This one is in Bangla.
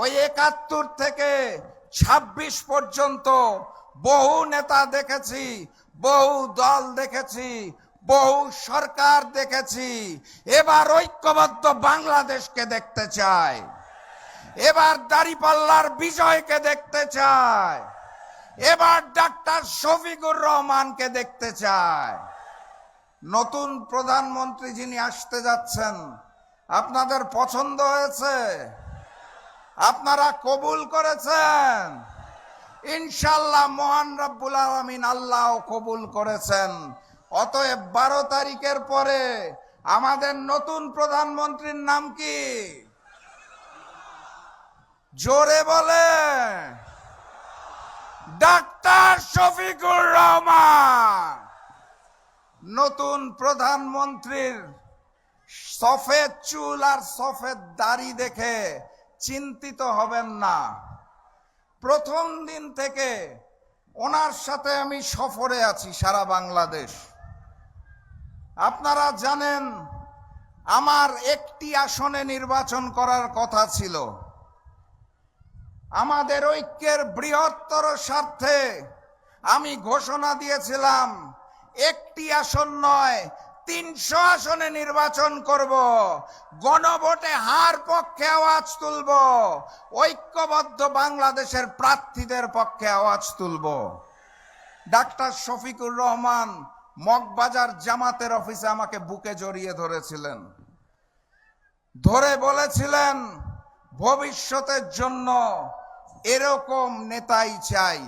ওই ৭১ থেকে ২৬ পর্যন্ত বহু নেতা দেখেছি, বহু দল দেখেছি, বহু সরকার দেখেছি। এবার ঐক্যবদ্ধ বাংলাদেশকে দেখতে চাই, এবার দাঁড়িপাল্লার বিজয়কে দেখতে চাই, এবার ডাক্তার শফিকুর রহমানকে দেখতে চাই। নতুন প্রধানমন্ত্রী যিনি আসতে যাচ্ছেন, আপনাদের পছন্দ হয়েছে? আপনারা কবুল করেছেন? ইনশাআল্লাহ মহান রব্বুল আলামিন আল্লাহ কবুল করেছেন। অতএব ১২ তারিখের পরে আমাদের নতুন প্রধানমন্ত্রীর নাম কি? জোরে বলে, ডাক্তার শফিকুর রহমান। নতুন প্রধানমন্ত্রীর সফেদ চুল আর সফেদ দাড়ি দেখে চিন্তিত হবেন না। প্রথম দিন থেকে ওনার সাথে আমি সফরে আছি সারা বাংলাদেশ। আপনারা জানেন আমার একটি আসনে নির্বাচন করার কথা ছিল। আমাদের ঐক্যের বৃহত্তর স্বার্থে আমি ঘোষণা দিয়েছিলাম একটি আসন নয়, ৩০০ আসনে নির্বাচন করব। গণভোটে হার পক্ষে আওয়াজ তুলব, ঐক্যবদ্ধ বাংলাদেশের প্রার্থীদের পক্ষে আওয়াজ তুলব। ডাক্তার শফিকুর রহমান মগবাজার জামাতের অফিসে আমাকে বুকে জড়িয়ে ধরেছিলেন, ধরে বলেছিলেন ভবিষ্যতের জন্য এরকম নেতাই চাই।